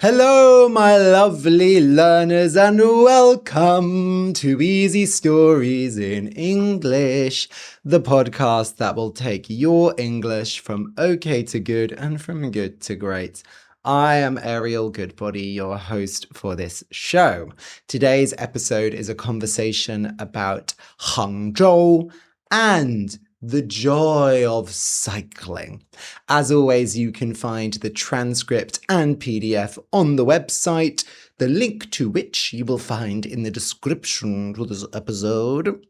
Hello, my lovely learners, and welcome to Easy Stories in English, the podcast that will take your English from okay to good and from good to great. I am Ariel Goodbody, your host for this show. Today's episode is a conversation about Hangzhou and the joy of cycling. As always, you can find the transcript and PDF on the website, the link to which you will find in the description to this episode.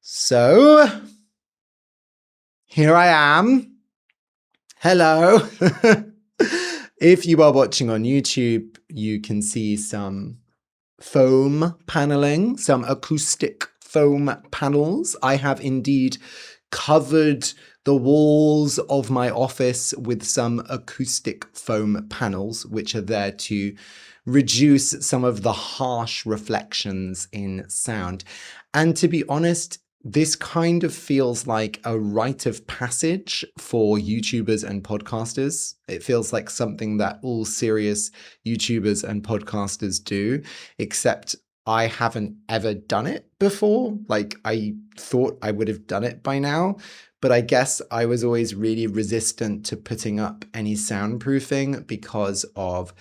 So, here I am. Hello. If you are watching on YouTube, you can see some foam paneling, some acoustic foam panels. I have indeed covered the walls of my office with some acoustic foam panels, which are there to reduce some of the harsh reflections in sound. And to be honest, this kind of feels like a rite of passage for YouTubers and podcasters. It feels like something that all serious YouTubers and podcasters do, except I haven't ever done it before. Like, I thought I would have done it by now, but I guess I was always really resistant to putting up any soundproofing because of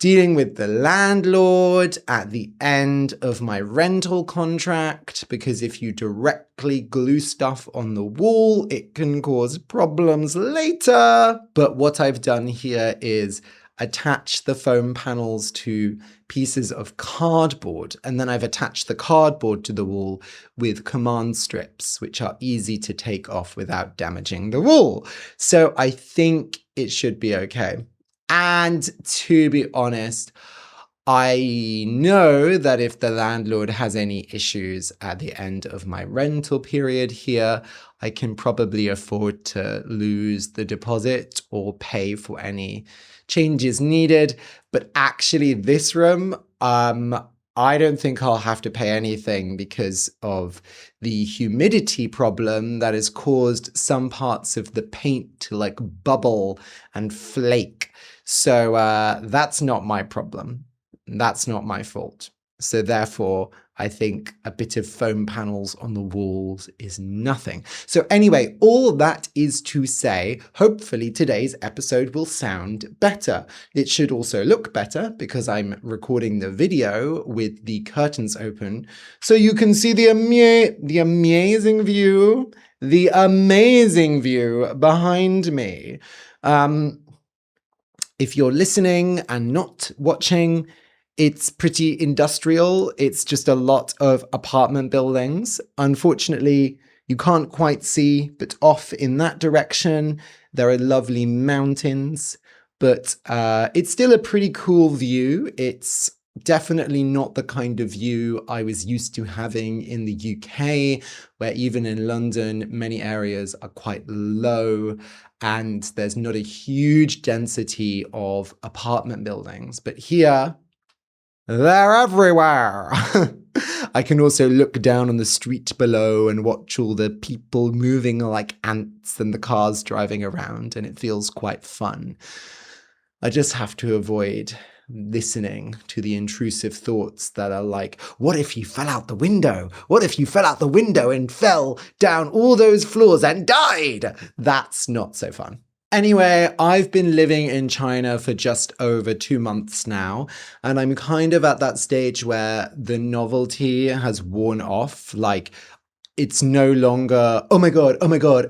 dealing with the landlord at the end of my rental contract, because if you directly glue stuff on the wall, it can cause problems later. But what I've done here is attach the foam panels to pieces of cardboard, and then I've attached the cardboard to the wall with command strips, which are easy to take off without damaging the wall. So I think it should be okay. And to be honest, I know that if the landlord has any issues at the end of my rental period here, I can probably afford to lose the deposit or pay for any changes needed. But actually this room, I don't think I'll have to pay anything because of the humidity problem that has caused some parts of the paint to like bubble and flake. So that's not my problem. That's not my fault. So therefore, I think a bit of foam panels on the walls is nothing. So anyway, all that is to say, hopefully today's episode will sound better. It should also look better because I'm recording the video with the curtains open, so you can see the amazing view behind me. If you're listening and not watching, it's pretty industrial. It's just a lot of apartment buildings. Unfortunately, you can't quite see, but off in that direction, there are lovely mountains. But it's still a pretty cool view. It's definitely not the kind of view I was used to having in the UK, where even in London, many areas are quite low and there's not a huge density of apartment buildings. But here, they're everywhere. I can also look down on the street below and watch all the people moving like ants and the cars driving around, and it feels quite fun. I just have to avoid listening to the intrusive thoughts that are like, what if you fell out the window? What if you fell out the window and fell down all those floors and died? That's not so fun. Anyway, I've been living in China for just over 2 months now, and I'm kind of at that stage where the novelty has worn off. Like, it's no longer, oh my God,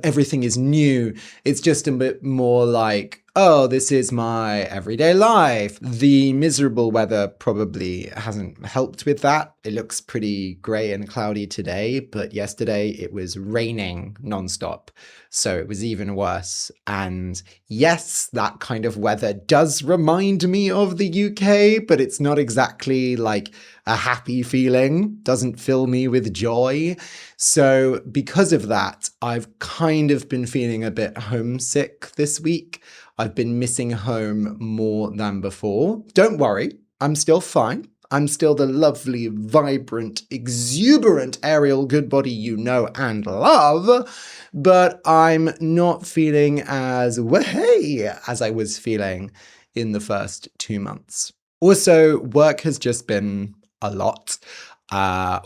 everything is new. It's just a bit more like, oh, this is my everyday life. The miserable weather probably hasn't helped with that. It looks pretty grey and cloudy today, but yesterday it was raining nonstop. So it was even worse. And yes, that kind of weather does remind me of the UK, but it's not exactly like a happy feeling, doesn't fill me with joy. So because of that, I've kind of been feeling a bit homesick this week. I've been missing home more than before. Don't worry, I'm still fine. I'm still the lovely, vibrant, exuberant Ariel Goodbody you know and love, but I'm not feeling as wahey as I was feeling in the first 2 months. Also, work has just been a lot.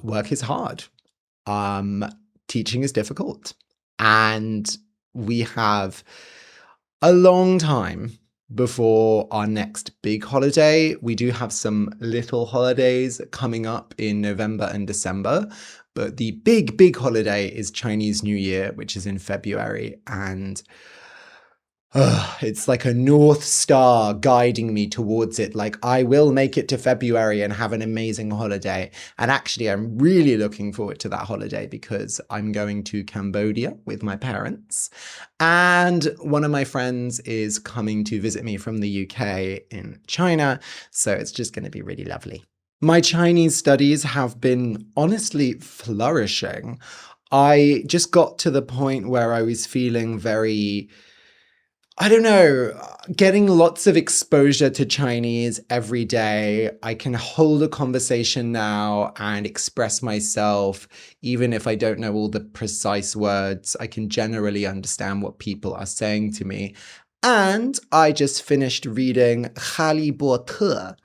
Work is hard. Teaching is difficult. And we have a long time before our next big holiday. We do have some little holidays coming up in November and December, but the big holiday is Chinese New Year, which is in February. And it's like a North Star guiding me towards it. Like, I will make it to February and have an amazing holiday. And actually, I'm really looking forward to that holiday because I'm going to Cambodia with my parents. And one of my friends is coming to visit me from the UK in China. So it's just going to be really lovely. My Chinese studies have been honestly flourishing. I just got to the point where I was feeling very, I don't know, getting lots of exposure to Chinese every day. I can hold a conversation now and express myself, even if I don't know all the precise words. I can generally understand what people are saying to me. And I just finished reading Hali Bote,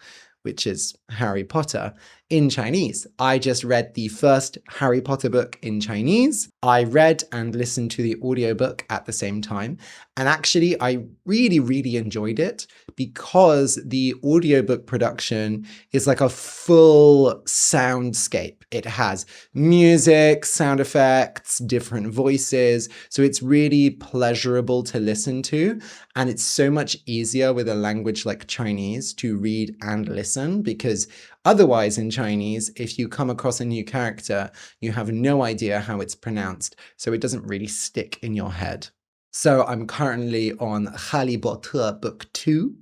which is Harry Potter, in Chinese. I just read the first Harry Potter book in Chinese. I read and listened to the audiobook at the same time. And actually, I really enjoyed it because the audiobook production is like a full soundscape. It has music, sound effects, different voices. So it's really pleasurable to listen to. And it's so much easier with a language like Chinese to read and listen, because otherwise in Chinese, if you come across a new character, you have no idea how it's pronounced. So it doesn't really stick in your head. So I'm currently on Hali Bote book 2,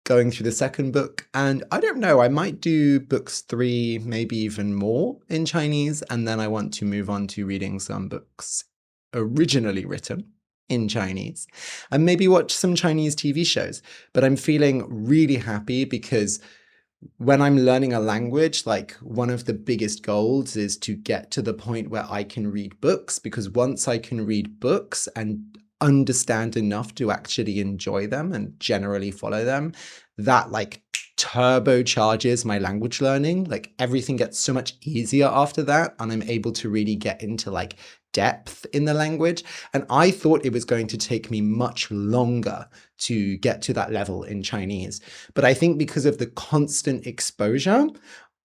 going through the second book. And I don't know, I might do books 3, maybe even more in Chinese. And then I want to move on to reading some books originally written in Chinese and maybe watch some Chinese TV shows. But I'm feeling really happy because when I'm learning a language, like, one of the biggest goals is to get to the point where I can read books, because once I can read books and understand enough to actually enjoy them and generally follow them, that like turbocharges my language learning. Like, everything gets so much easier after that, and I'm able to really get into like depth in the language. And I thought it was going to take me much longer to get to that level in Chinese. But I think because of the constant exposure,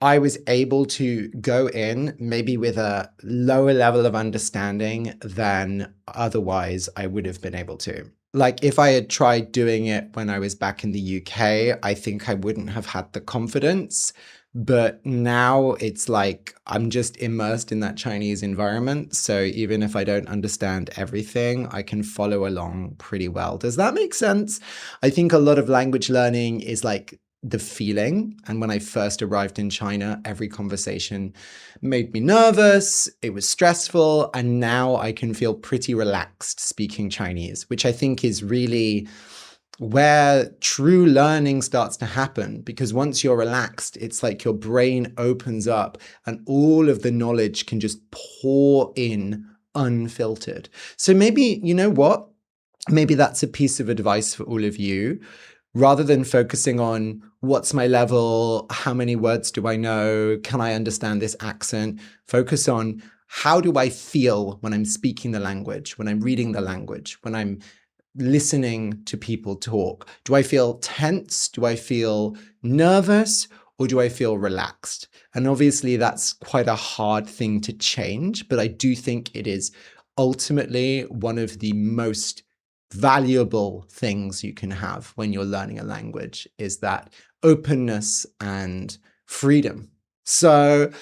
I was able to go in maybe with a lower level of understanding than otherwise I would have been able to. Like, if I had tried doing it when I was back in the UK, I think I wouldn't have had the confidence. But now it's like I'm just immersed in that Chinese environment. So even if I don't understand everything, I can follow along pretty well. Does that make sense? I think a lot of language learning is like the feeling. And when I first arrived in China, every conversation made me nervous. It was stressful. And now I can feel pretty relaxed speaking Chinese, which I think is really where true learning starts to happen. Because once you're relaxed, it's like your brain opens up and all of the knowledge can just pour in unfiltered. So maybe, you know what? Maybe that's a piece of advice for all of you. Rather than focusing on what's my level, how many words do I know, can I understand this accent, focus on how do I feel when I'm speaking the language, when I'm reading the language, when I'm listening to people talk. Do I feel tense? Do I feel nervous? Or do I feel relaxed? And obviously that's quite a hard thing to change, but I do think it is ultimately one of the most valuable things you can have when you're learning a language, is that openness and freedom. So,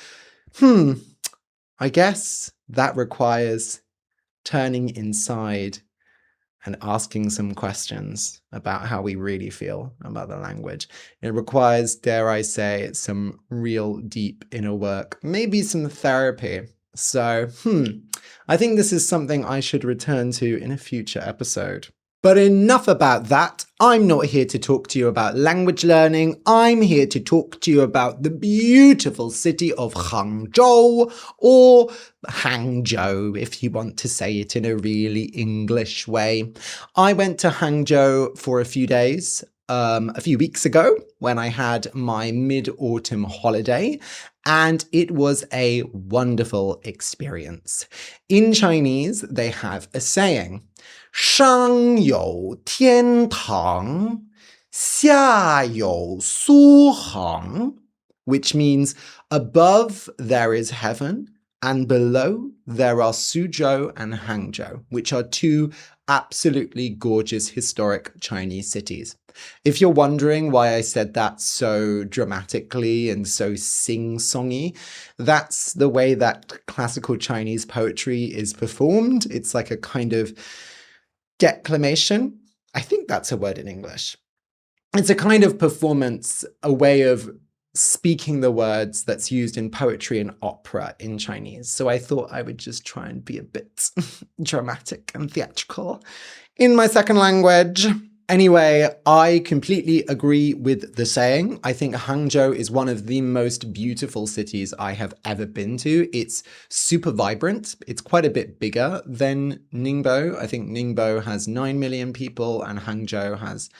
I guess that requires turning inside and asking some questions about how we really feel about the language. It requires, dare I say, some real deep inner work, maybe some therapy. So, I think this is something I should return to in a future episode. But enough about that. I'm not here to talk to you about language learning. I'm here to talk to you about the beautiful city of Hangzhou, or Hangzhou, if you want to say it in a really English way. I went to Hangzhou for a few days a few weeks ago when I had my mid-autumn holiday, and it was a wonderful experience. In Chinese, they have a saying, 上有天堂, 下有苏杭, which means above there is heaven, and below there are Suzhou and Hangzhou, which are two absolutely gorgeous historic Chinese cities. If you're wondering why I said that so dramatically and so sing-songy, that's the way that classical Chinese poetry is performed. It's like a kind of declamation. I think that's a word in English. It's a kind of performance, a way of speaking the words that's used in poetry and opera in Chinese. So I thought I would just try and be a bit dramatic and theatrical in my second language. Anyway, I completely agree with the saying. I think Hangzhou is one of the most beautiful cities I have ever been to. It's super vibrant. It's quite a bit bigger than Ningbo. I think Ningbo has 9 million people and Hangzhou has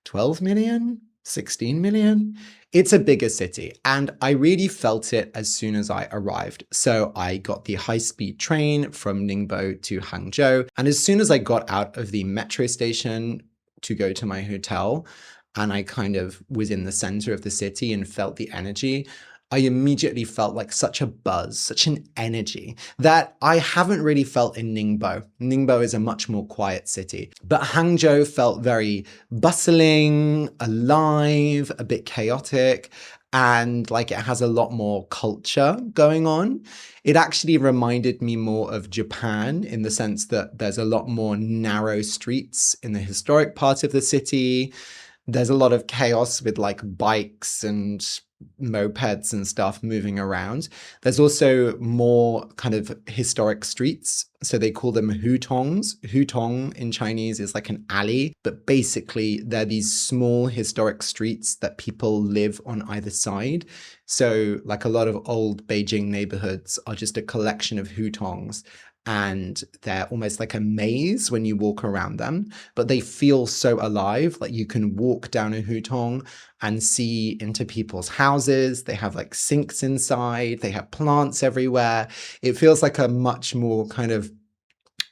12 million, 16 million. It's a bigger city, and I really felt it as soon as I arrived. So I got the high-speed train from Ningbo to Hangzhou, and as soon as I got out of the metro station to go to my hotel, and I kind of was in the center of the city and felt the energy, I immediately felt like such a buzz, such an energy that I haven't really felt in Ningbo. Ningbo is a much more quiet city, but Hangzhou felt very bustling, alive, a bit chaotic, and like it has a lot more culture going on. It actually reminded me more of Japan in the sense that there's a lot more narrow streets in the historic part of the city. There's a lot of chaos with like bikes and mopeds and stuff moving around. There's also more kind of historic streets. So they call them hutongs. Hutong in Chinese is like an alley, but basically they're these small historic streets that people live on either side. So like a lot of old Beijing neighborhoods are just a collection of hutongs. And they're almost like a maze when you walk around them, but they feel so alive. Like you can walk down a hutong and see into people's houses. They have like sinks inside. They have plants everywhere. It feels like a much more kind of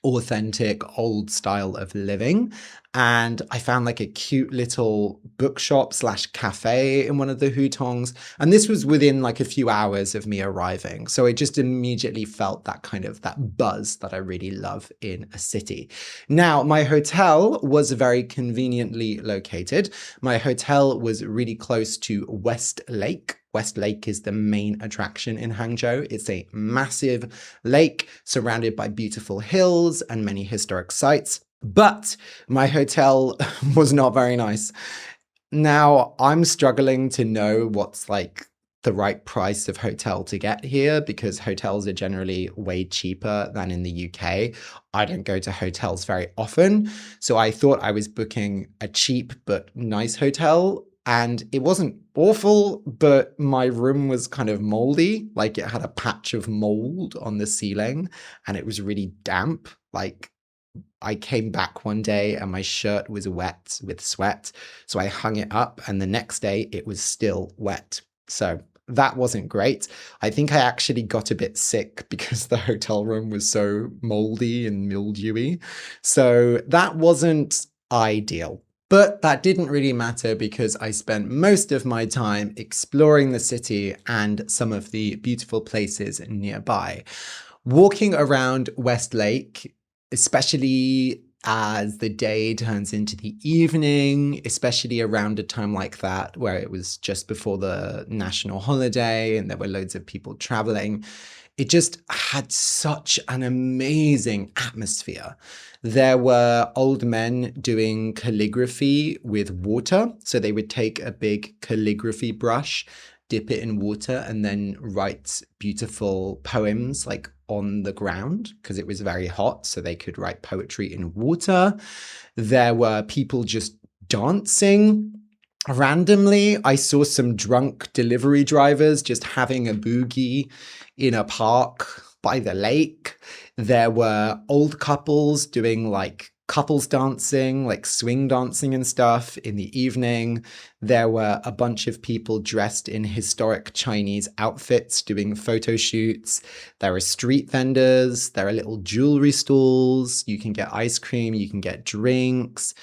authentic old style of living. And I found like a cute little bookshop slash cafe in one of the hutongs. And this was within like a few hours of me arriving. So I just immediately felt that kind of that buzz that I really love in a city. Now, my hotel was very conveniently located. My hotel was really close to West Lake. West Lake is the main attraction in Hangzhou. It's a massive lake surrounded by beautiful hills and many historic sites. But my hotel was not very nice. Now, I'm struggling to know what's like the right price of hotel to get here because hotels are generally way cheaper than in the UK. I don't go to hotels very often, so I thought I was booking a cheap but nice hotel. And it wasn't awful, but my room was kind of moldy. Like it had a patch of mold on the ceiling and it was really damp. Like I came back one day and my shirt was wet with sweat. So I hung it up and the next day it was still wet. So that wasn't great. I think I actually got a bit sick because the hotel room was so moldy and mildewy. So that wasn't ideal. But that didn't really matter because I spent most of my time exploring the city and some of the beautiful places nearby. Walking around West Lake, especially as the day turns into the evening, especially around a time like that where it was just before the national holiday and there were loads of people traveling, it just had such an amazing atmosphere. There were old men doing calligraphy with water. So they would take a big calligraphy brush, dip it in water, and then write beautiful poems like on the ground because it was very hot. So they could write poetry in water. There were people just dancing. Randomly, I saw some drunk delivery drivers just having a boogie in a park by the lake. There were old couples doing like couples dancing, like swing dancing and stuff in the evening. There were a bunch of people dressed in historic Chinese outfits doing photo shoots. There are street vendors, there are little jewelry stalls. You can get ice cream, you can get drinks.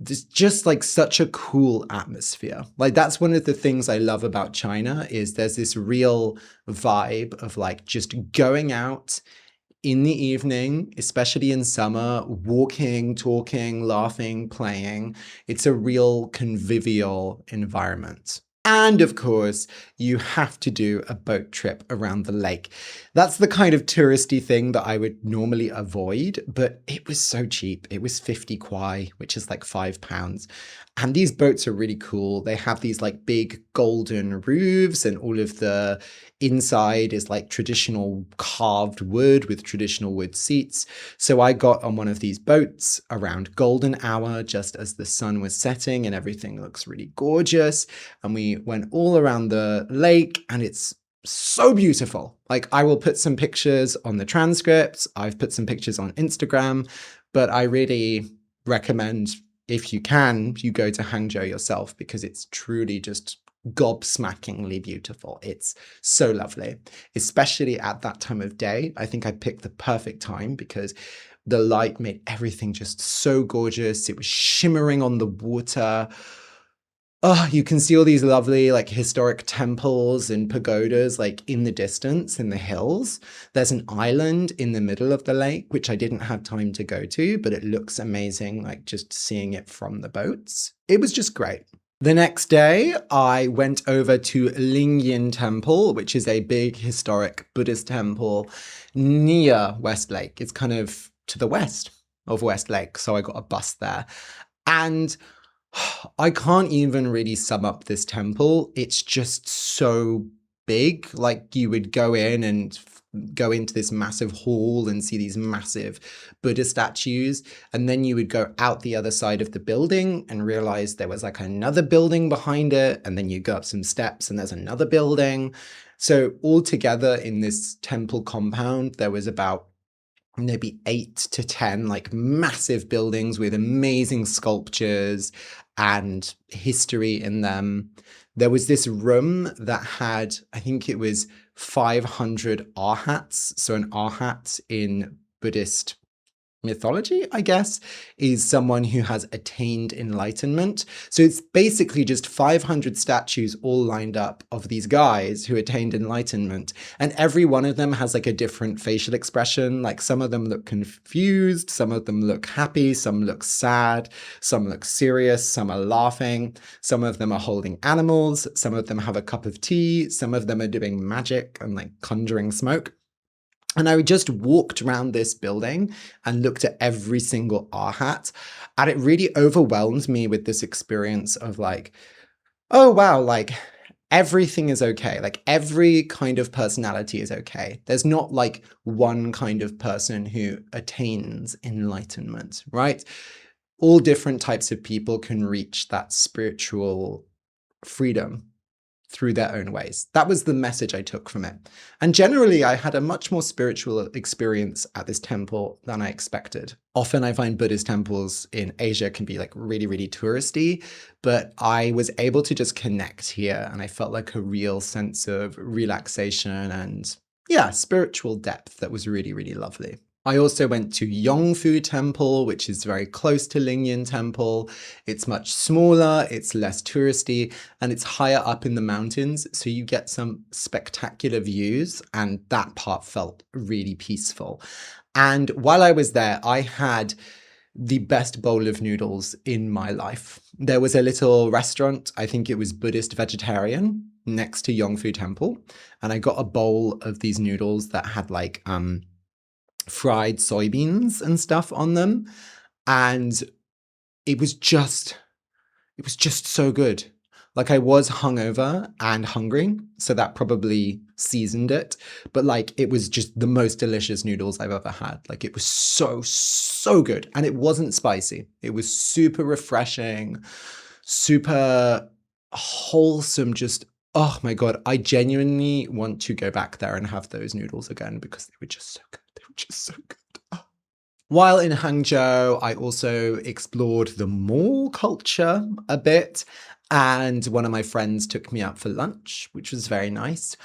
It's just like such a cool atmosphere. Like that's one of the things I love about China is there's this real vibe of like just going out in the evening, especially in summer, walking, talking, laughing, playing. It's a real convivial environment. And of course, you have to do a boat trip around the lake. That's the kind of touristy thing that I would normally avoid, but it was so cheap. It was 50 kwai, which is like £5. And these boats are really cool. They have these like big golden roofs, and all of the inside is like traditional carved wood with traditional wood seats. So I got on one of these boats around golden hour, just as the sun was setting, and everything looks really gorgeous. And we went all around the lake, and it's so beautiful. Like I will put some pictures on the transcripts. I've put some pictures on Instagram, but I really recommend, if you can, you go to Hangzhou yourself, because it's truly just gobsmackingly beautiful. It's so lovely, especially at that time of day. I think I picked the perfect time because the light made everything just so gorgeous. It was shimmering on the water. Oh, you can see all these lovely like historic temples and pagodas like in the distance in the hills. There's an island in the middle of the lake, which I didn't have time to go to, but it looks amazing, like just seeing it from the boats. It was just great. The next day, I went over to Lingyin Temple, which is a big historic Buddhist temple near West Lake. It's kind of to the west of West Lake, so I got a bus there. And I can't even really sum up this temple. It's just so big. Like you would go in and go into this massive hall and see these massive Buddha statues. And then you would go out the other side of the building and realize there was like another building behind it. And then you go up some steps and there's another building. So altogether in this temple compound, there was about maybe 8 to 10 like massive buildings with amazing sculptures and history in them. There was this room that had, I think it was 500 arhats. So an arhat in Buddhist mythology, I guess, is someone who has attained enlightenment. So it's basically just 500 statues all lined up of these guys who attained enlightenment. And every one of them has like a different facial expression. Like some of them look confused, some of them look happy, some look sad, some look serious, some are laughing, some of them are holding animals, some of them have a cup of tea, some of them are doing magic and like conjuring smoke. And I just walked around this building and looked at every single arhat, and it really overwhelmed me with this experience of like, oh wow, like everything is okay. Like every kind of personality is okay. There's not like one kind of person who attains enlightenment, right? All different types of people can reach that spiritual freedom through their own ways. That was the message I took from it. And generally, I had a much more spiritual experience at this temple than I expected. Often I find Buddhist temples in Asia can be like really, really touristy, but I was able to just connect here, and I felt like a real sense of relaxation and spiritual depth that was really, really lovely. I also went to Yongfu Temple, which is very close to Lingyin Temple. It's much smaller, it's less touristy, and it's higher up in the mountains, so you get some spectacular views, and that part felt really peaceful. And while I was there, I had the best bowl of noodles in my life. There was a little restaurant, I think it was Buddhist vegetarian, next to Yongfu Temple, and I got a bowl of these noodles that had like fried soybeans and stuff on them, and it was just so good. Like I was hungover and hungry, so that probably seasoned it, but like it was just the most delicious noodles I've ever had. Like it was so good, and it wasn't spicy. It was super refreshing, super wholesome, just oh my god, I genuinely want to go back there and have those noodles again because they were just so good. They were just so good. Oh. While in Hangzhou, I also explored the mall culture a bit, and one of my friends took me out for lunch, which was very nice.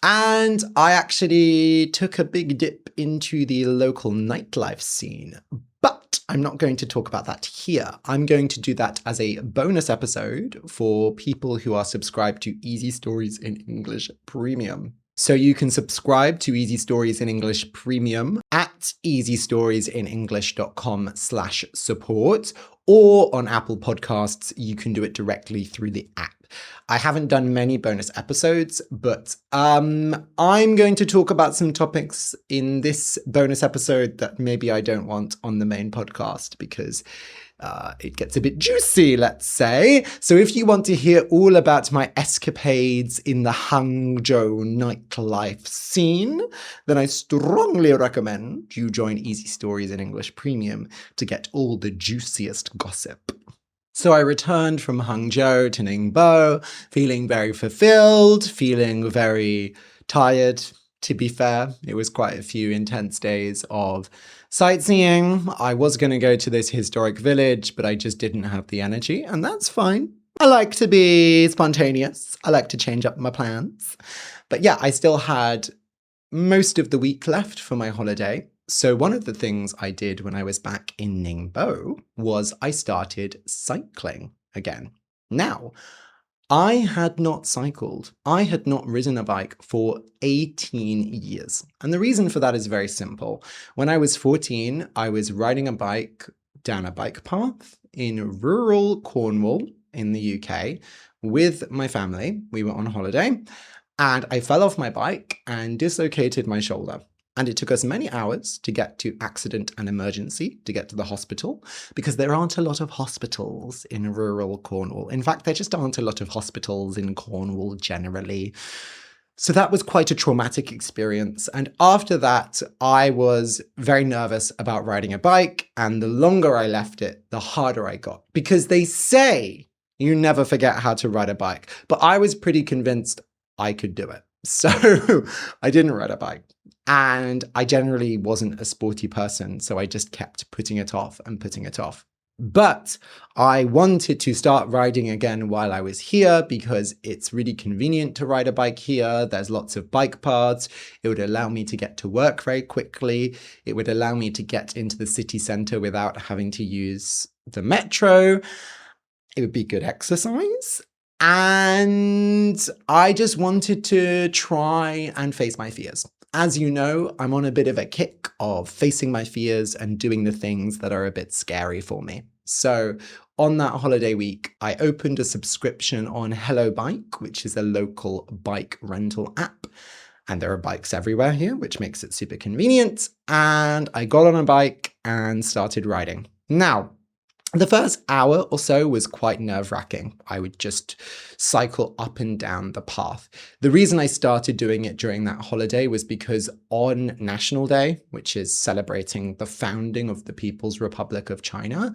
And I actually took a big dip into the local nightlife scene. But I'm not going to talk about that here. I'm going to do that as a bonus episode for people who are subscribed to Easy Stories in English Premium. So you can subscribe to Easy Stories in English Premium at easystoriesinenglish.com/support, or on Apple Podcasts, you can do it directly through the app. I haven't done many bonus episodes, but I'm going to talk about some topics in this bonus episode that maybe I don't want on the main podcast because it gets a bit juicy, let's say. So if you want to hear all about my escapades in the Hangzhou nightlife scene, then I strongly recommend you join Easy Stories in English Premium to get all the juiciest gossip. So I returned from Hangzhou to Ningbo, feeling very fulfilled, feeling very tired. To be fair, it was quite a few intense days of sightseeing. I was going to go to this historic village, but I just didn't have the energy, and that's fine. I like to be spontaneous. I like to change up my plans. But yeah, I still had most of the week left for my holiday. So one of the things I did when I was back in Ningbo was I started cycling again. Now, I had not cycled. I had not ridden a bike for 18 years. And the reason for that is very simple. When I was 14, I was riding a bike down a bike path in rural Cornwall in the UK with my family. We were on holiday, and I fell off my bike and dislocated my shoulder. And it took us many hours to get to accident and emergency, to get to the hospital, because there aren't a lot of hospitals in rural Cornwall. In fact, there just aren't a lot of hospitals in Cornwall generally. So that was quite a traumatic experience. And after that, I was very nervous about riding a bike. And the longer I left it, the harder I got. Because they say you never forget how to ride a bike. But I was pretty convinced I could do it. So I didn't ride a bike. And I generally wasn't a sporty person, so I just kept putting it off and putting it off. But I wanted to start riding again while I was here because it's really convenient to ride a bike here. There's lots of bike paths. It would allow me to get to work very quickly. It would allow me to get into the city centre without having to use the metro. It would be good exercise. And I just wanted to try and face my fears. As you know, I'm on a bit of a kick of facing my fears and doing the things that are a bit scary for me. So on that holiday week, I opened a subscription on Hello Bike, which is a local bike rental app. And there are bikes everywhere here, which makes it super convenient. And I got on a bike and started riding. Now, the first hour or so was quite nerve-wracking. I would just cycle up and down the path. The reason I started doing it during that holiday was because on National Day, which is celebrating the founding of the People's Republic of China,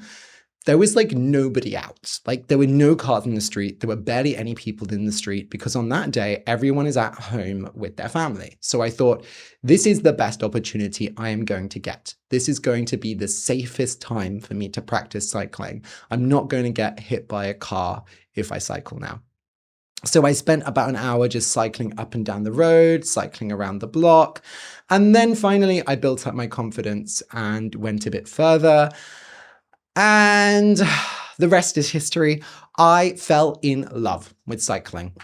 there was like nobody out. Like there were no cars in the street. There were barely any people in the street because on that day, everyone is at home with their family. So I thought, this is the best opportunity I am going to get. This is going to be the safest time for me to practice cycling. I'm not going to get hit by a car if I cycle now. So I spent about an hour just cycling up and down the road, cycling around the block. And then finally, I built up my confidence and went a bit further. And the rest is history. I fell in love with cycling.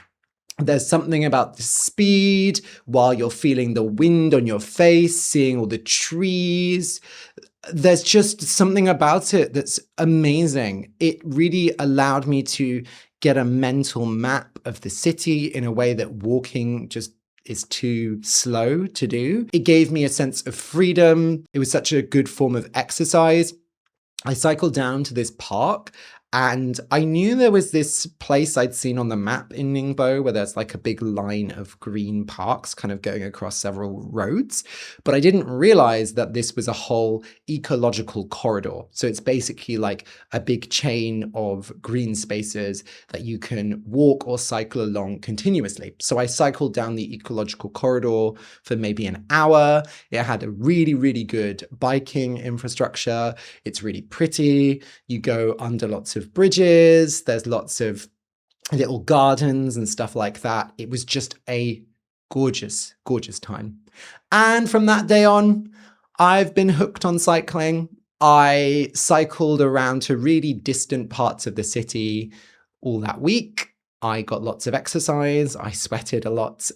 There's something about the speed while you're feeling the wind on your face, seeing all the trees. There's just something about it that's amazing. It really allowed me to get a mental map of the city in a way that walking just is too slow to do. It gave me a sense of freedom. It was such a good form of exercise. I cycled down to this park And I knew there was this place I'd seen on the map in Ningbo where there's like a big line of green parks kind of going across several roads. But I didn't realize that this was a whole ecological corridor. So it's basically like a big chain of green spaces that you can walk or cycle along continuously. So I cycled down the ecological corridor for maybe an hour. It had a really, really good biking infrastructure. It's really pretty. You go under lots of bridges. There's lots of little gardens and stuff like that. It was just a gorgeous, gorgeous time. And from that day on, I've been hooked on cycling. I cycled around to really distant parts of the city all that week. I got lots of exercise. I sweated a lot.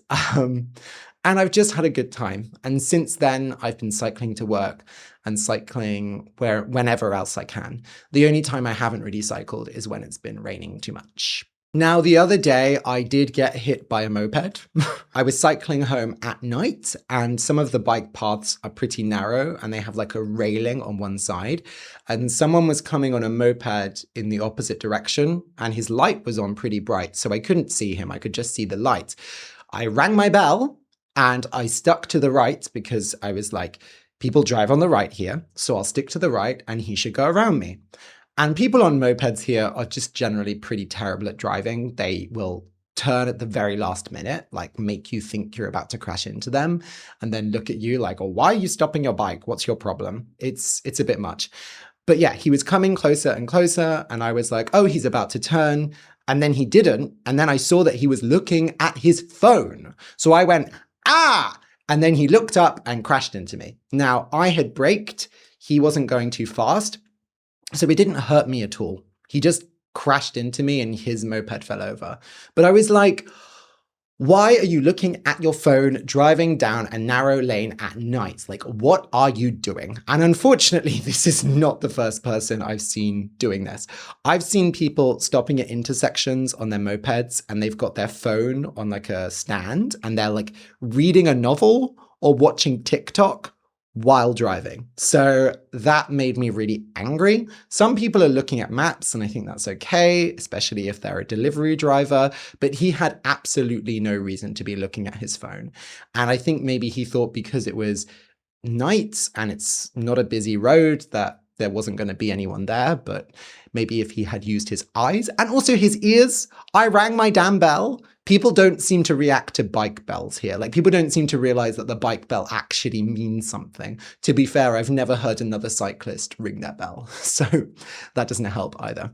And I've just had a good time. And since then, I've been cycling to work and cycling whenever else I can. The only time I haven't really cycled is when it's been raining too much. Now, the other day, I did get hit by a moped. I was cycling home at night, and some of the bike paths are pretty narrow, and they have like a railing on one side. And someone was coming on a moped in the opposite direction, and his light was on pretty bright, so I couldn't see him. I could just see the light. I rang my bell, and I stuck to the right because I was like, people drive on the right here, so I'll stick to the right, and he should go around me. And people on mopeds here are just generally pretty terrible at driving. They will turn at the very last minute, like make you think you're about to crash into them, and then look at you like, oh, why are you stopping your bike? What's your problem? It's a bit much. But yeah, he was coming closer and closer, and I was like, oh, he's about to turn. And then he didn't. And then I saw that he was looking at his phone. So I went, ah! And then he looked up and crashed into me. Now, I had braked. He wasn't going too fast. So it didn't hurt me at all. He just crashed into me and his moped fell over. But I was like, why are you looking at your phone driving down a narrow lane at night? Like, what are you doing? And unfortunately, this is not the first person I've seen doing this. I've seen people stopping at intersections on their mopeds and they've got their phone on like a stand and they're like reading a novel or watching TikTok while driving. So that made me really angry. Some people are looking at maps, and I think that's okay, especially if they're a delivery driver, but he had absolutely no reason to be looking at his phone. And I think maybe he thought because it was night and it's not a busy road that there wasn't going to be anyone there, but maybe if he had used his eyes and also his ears. I rang my damn bell. People don't seem to react to bike bells here. Like, people don't seem to realize that the bike bell actually means something. To be fair, I've never heard another cyclist ring their bell, so that doesn't help either.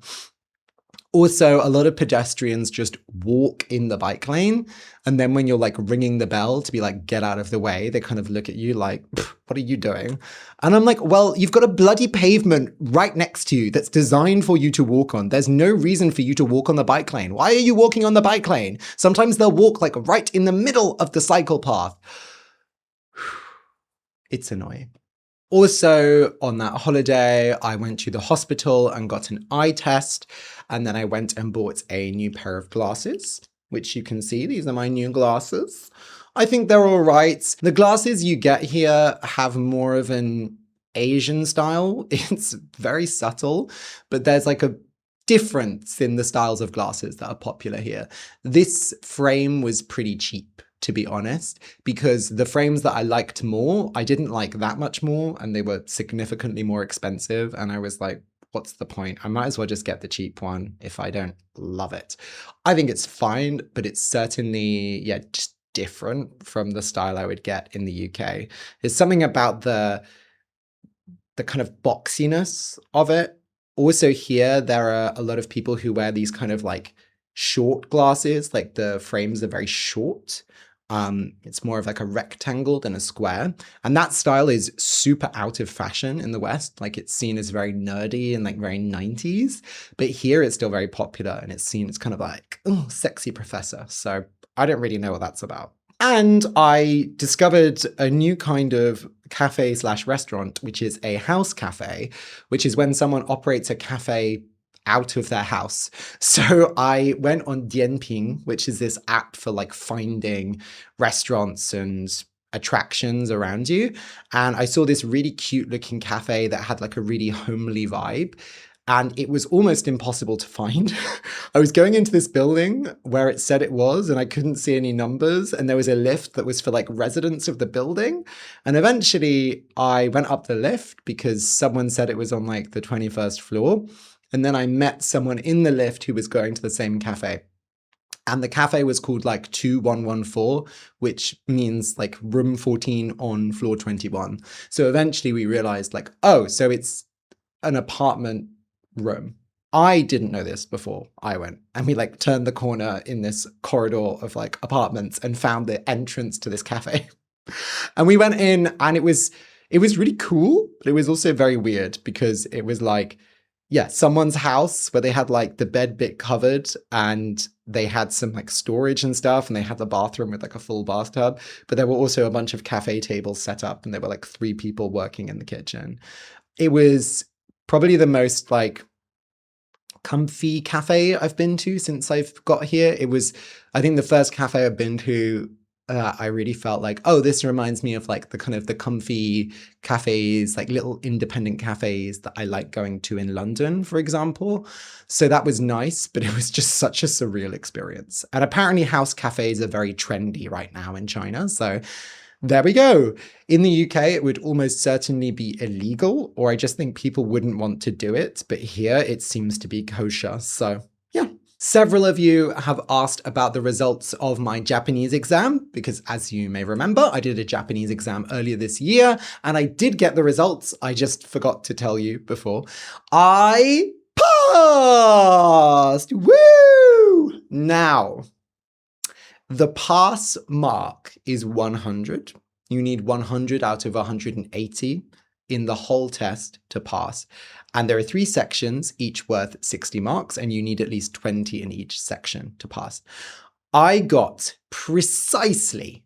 Also, a lot of pedestrians just walk in the bike lane. And then when you're like ringing the bell to be like, get out of the way, they kind of look at you like, what are you doing? And I'm like, well, you've got a bloody pavement right next to you that's designed for you to walk on. There's no reason for you to walk on the bike lane. Why are you walking on the bike lane? Sometimes they'll walk like right in the middle of the cycle path. It's annoying. Also, on that holiday, I went to the hospital and got an eye test. And then I went and bought a new pair of glasses, which you can see. These are my new glasses. I think they're all right. The glasses you get here have more of an Asian style. It's very subtle, but there's like a difference in the styles of glasses that are popular here. This frame was pretty cheap, to be honest, because the frames that I liked more, I didn't like that much more, and they were significantly more expensive. And I was like, what's the point? I might as well just get the cheap one if I don't love it. I think it's fine, but it's certainly, just different from the style I would get in the UK. There's something about the kind of boxiness of it. Also here, there are a lot of people who wear these kind of like short glasses, like the frames are very short. It's more of like a rectangle than a square. And that style is super out of fashion in the West. Like, it's seen as very nerdy and like very 90s. But here it's still very popular and it's seen as kind of like, oh, sexy professor. So I don't really know what that's about. And I discovered a new kind of cafe / restaurant, which is a house cafe, which is when someone operates a cafe out of their house. So I went on Dianping, which is this app for like finding restaurants and attractions around you. And I saw this really cute looking cafe that had like a really homely vibe. and it was almost impossible to find. I was going into this building where it said it was, and I couldn't see any numbers, and there was a lift that was for like residents of the building. And eventually I went up the lift because someone said it was on like the 21st floor. And then I met someone in the lift who was going to the same cafe. And the cafe was called like 2114, which means like room 14 on floor 21. So eventually we realized like, oh, so it's an apartment room. I didn't know this before I went. And we like turned the corner in this corridor of like apartments and found the entrance to this cafe. And we went in, and it was really cool, but it was also very weird because it was like, yeah, someone's house where they had like the bed bit covered, and they had some like storage and stuff, and they had the bathroom with like a full bathtub, but there were also a bunch of cafe tables set up, and there were like 3 people working in the kitchen. It was probably the most like comfy cafe I've been to since I've got here. It was, I think, the first cafe I've been to, I really felt like, oh, this reminds me of like the kind of the comfy cafes, like little independent cafes that I like going to in London, for example. So that was nice, but it was just such a surreal experience. And apparently house cafes are very trendy right now in China. So there we go. In the UK, it would almost certainly be illegal, or I just think people wouldn't want to do it. But here it seems to be kosher. So yeah. Several of you have asked about the results of my Japanese exam, because as you may remember, I did a Japanese exam earlier this year, and I did get the results. I just forgot to tell you before. I passed! Woo! Now, the pass mark is 100. You need 100 out of 180 in the whole test to pass. And there are 3 sections, each worth 60 marks, and you need at least 20 in each section to pass. I got precisely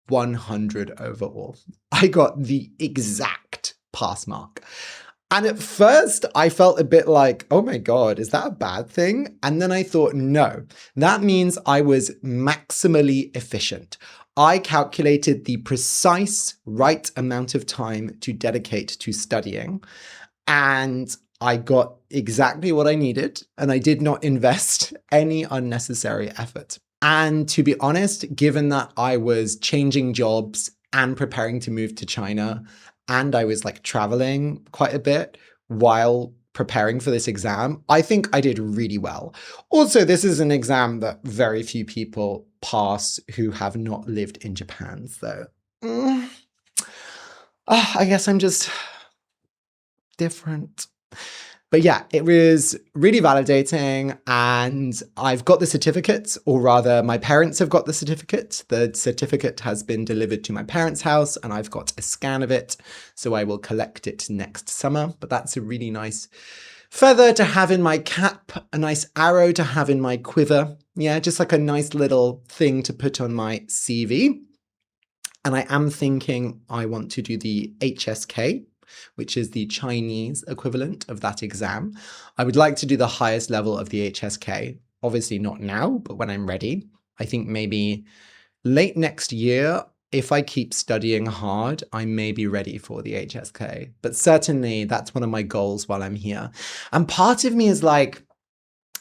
100 overall. I got the exact pass mark. And at first I felt a bit like, oh my God, is that a bad thing? And then I thought, no, that means I was maximally efficient. I calculated the precise right amount of time to dedicate to studying, and I got exactly what I needed, and I did not invest any unnecessary effort. And to be honest, given that I was changing jobs and preparing to move to China, and I was like traveling quite a bit while preparing for this exam, I think I did really well. Also, this is an exam that very few people pass who have not lived in Japan. So I guess I'm just different. But yeah, it was really validating, and I've got the certificate, or rather my parents have got the certificate. The certificate has been delivered to my parents' house, and I've got a scan of it, so I will collect it next summer. But that's a really nice feather to have in my cap, a nice arrow to have in my quiver. Yeah, just like a nice little thing to put on my CV. And I am thinking I want to do the HSK, which is the Chinese equivalent of that exam. I would like to do the highest level of the HSK. Obviously not now, but when I'm ready. I think maybe late next year, if I keep studying hard, I may be ready for the HSK. But certainly that's one of my goals while I'm here. And part of me is like,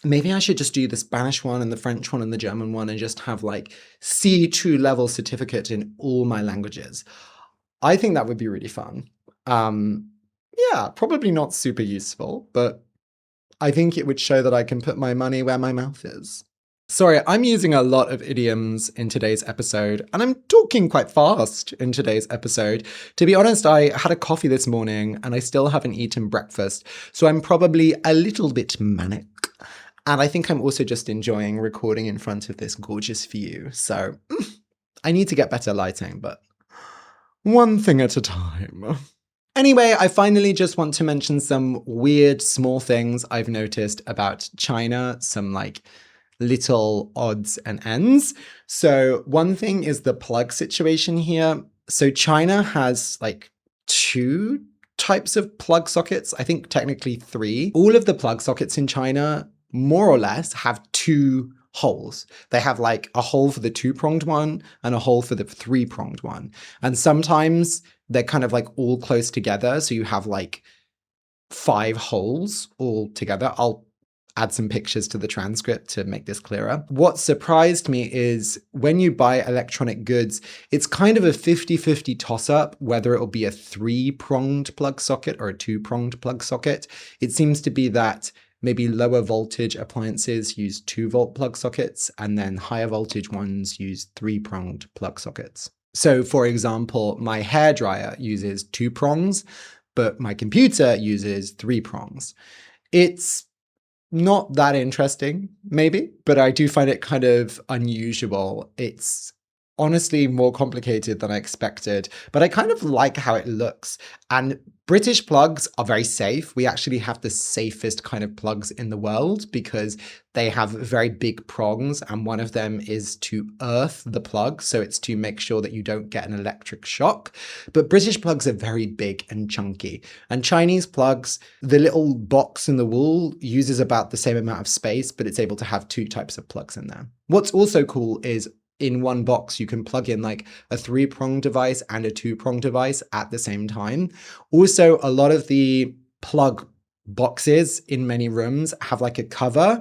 maybe I should just do the Spanish one and the French one and the German one and just have like C2 level certificate in all my languages. I think that would be really fun. Yeah, probably not super useful, but I think it would show that I can put my money where my mouth is. Sorry, I'm using a lot of idioms in today's episode, and I'm talking quite fast in today's episode. To be honest, I had a coffee this morning and I still haven't eaten breakfast, so I'm probably a little bit manic. And I think I'm also just enjoying recording in front of this gorgeous view. So I need to get better lighting, but one thing at a time. Anyway, I finally just want to mention some weird small things I've noticed about China, some like little odds and ends. So one thing is the plug situation here. So China has like 2 types of plug sockets, I think technically 3. All of the plug sockets in China more or less have 2 holes. They have like a hole for the 2-pronged one and a hole for the 3-pronged one. And sometimes they're kind of like all close together. So you have like 5 holes all together. I'll add some pictures to the transcript to make this clearer. What surprised me is when you buy electronic goods, it's kind of a 50-50 toss-up whether it will be a 3-pronged plug socket or a 2-pronged plug socket. It seems to be that maybe lower voltage appliances use 2-volt plug sockets, and then higher voltage ones use 3-pronged plug sockets. So for example, my hairdryer uses 2 prongs, but my computer uses 3 prongs. It's not that interesting, maybe, but I do find it kind of unusual. It's honestly more complicated than I expected, but I kind of like how it looks. And British plugs are very safe. We actually have the safest kind of plugs in the world because they have very big prongs, and one of them is to earth the plug, so it's to make sure that you don't get an electric shock. But British plugs are very big and chunky, and Chinese plugs, the little box in the wall uses about the same amount of space, but it's able to have 2 types of plugs in there. What's also cool is in one box, you can plug in like a 3-prong device and a 2-prong device at the same time. Also, a lot of the plug boxes in many rooms have like a cover.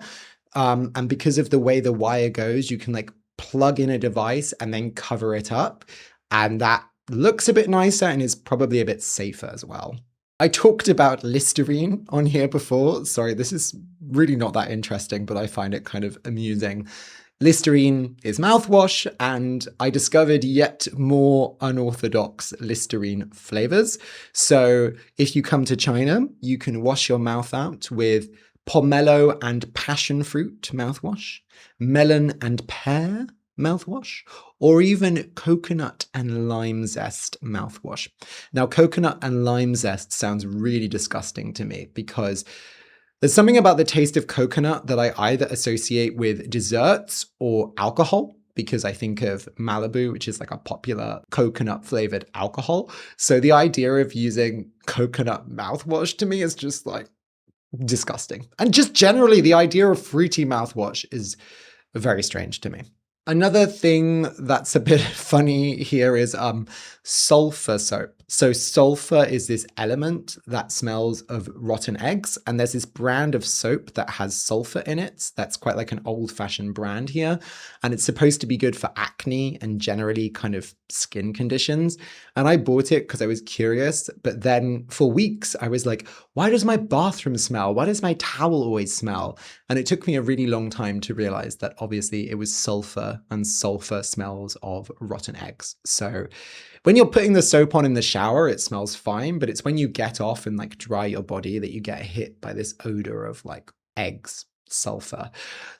And because of the way the wire goes, you can like plug in a device and then cover it up. And that looks a bit nicer and is probably a bit safer as well. I talked about Listerine on here before. Sorry, this is really not that interesting, but I find it kind of amusing. Listerine is mouthwash, and I discovered yet more unorthodox Listerine flavors. So if you come to China, you can wash your mouth out with pomelo and passion fruit mouthwash, melon and pear mouthwash, or even coconut and lime zest mouthwash. Now, coconut and lime zest sounds really disgusting to me because there's something about the taste of coconut that I either associate with desserts or alcohol, because I think of Malibu, which is like a popular coconut flavored alcohol. So the idea of using coconut mouthwash to me is just like disgusting. And just generally, the idea of fruity mouthwash is very strange to me. Another thing that's a bit funny here is sulfur soap. So sulfur is this element that smells of rotten eggs, and there's this brand of soap that has sulfur in it. That's quite like an old-fashioned brand here, and it's supposed to be good for acne and generally kind of skin conditions. And I bought it because I was curious, but then for weeks I was like, why does my bathroom smell? Why does my towel always smell? And it took me a really long time to realize that obviously it was sulfur, and sulfur smells of rotten eggs. So when you're putting the soap on in the shower, it smells fine, but it's when you get off and like dry your body that you get hit by this odor of like eggs, sulfur.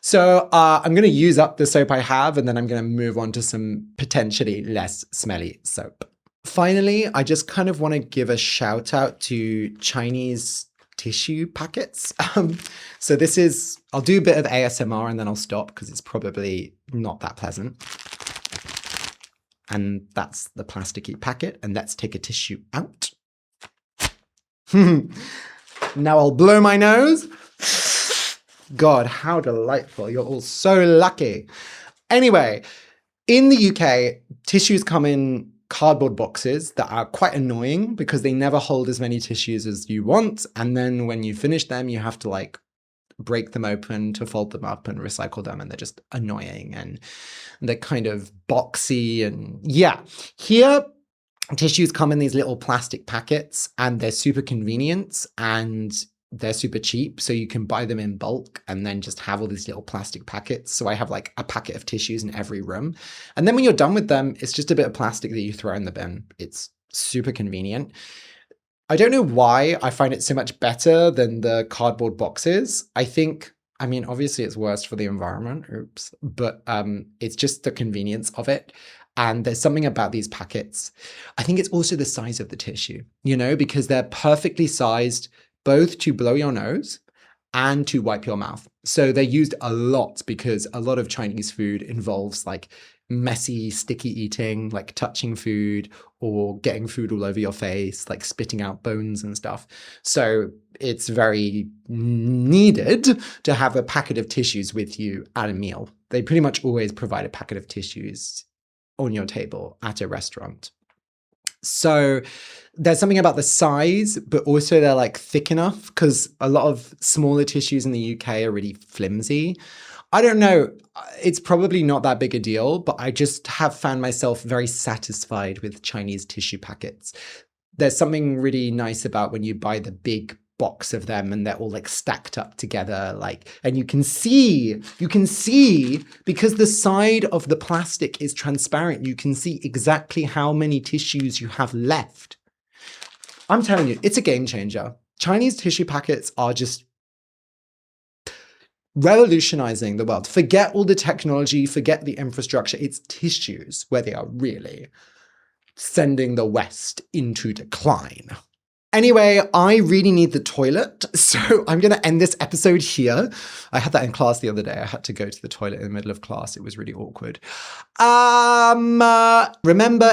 So I'm going to use up the soap I have, and then I'm going to move on to some potentially less smelly soap. Finally, I just kind of want to give a shout out to Chinese tissue packets. So this is, I'll do a bit of ASMR and then I'll stop because it's probably not that pleasant. And that's the plasticky packet. And let's take a tissue out. Now I'll blow my nose. God, how delightful. You're all so lucky. Anyway, in the UK, tissues come in cardboard boxes that are quite annoying because they never hold as many tissues as you want. And then when you finish them, you have to like break them open to fold them up and recycle them, and they're just annoying and they're kind of boxy. And yeah, here tissues come in these little plastic packets, and they're super convenient and they're super cheap, so you can buy them in bulk and then just have all these little plastic packets. So I have like a packet of tissues in every room, and then when you're done with them, it's just a bit of plastic that you throw in the bin. It's super convenient. I don't know why I find it so much better than the cardboard boxes. I mean, obviously it's worse for the environment, but it's just the convenience of it. And there's something about these packets. I think it's also the size of the tissue, because they're perfectly sized both to blow your nose and to wipe your mouth. So they're used a lot because a lot of Chinese food involves like messy, sticky eating, like touching food or getting food all over your face, like spitting out bones and stuff. So it's very needed to have a packet of tissues with you at a meal. They pretty much always provide a packet of tissues on your table at a restaurant. So there's something about the size, but also they're like thick enough, because a lot of smaller tissues in the UK are really flimsy. I don't know. It's probably not that big a deal, but I just have found myself very satisfied with Chinese tissue packets. There's something really nice about when you buy the big box of them and they're all like stacked up together, like, and you can see because the side of the plastic is transparent, you can see exactly how many tissues you have left. I'm telling you, it's a game changer. Chinese tissue packets are just revolutionizing the world. Forget all the technology, forget the infrastructure. It's tissues where they are really sending the West into decline. Anyway, I really need the toilet, so I'm going to end this episode here. I had that in class the other day. I had to go to the toilet in the middle of class. It was really awkward. Remember,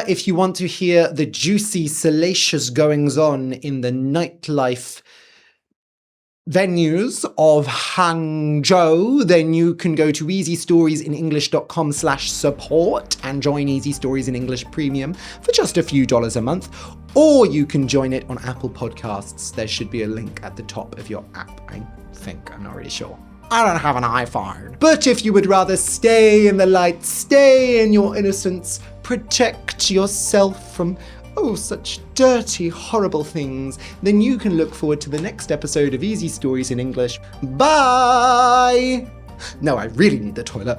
if you want to hear the juicy, salacious goings-on in the nightlife venues of Hangzhou, then you can go to easystoriesinenglish.com/support and join Easy Stories in English Premium for just a few dollars a month. Or you can join it on Apple Podcasts. There should be a link at the top of your app, I think. I'm not really sure. I don't have an iPhone. But if you would rather stay in the light, stay in your innocence, protect yourself from such dirty, horrible things, then you can look forward to the next episode of Easy Stories in English. Bye! No, I really need the toilet.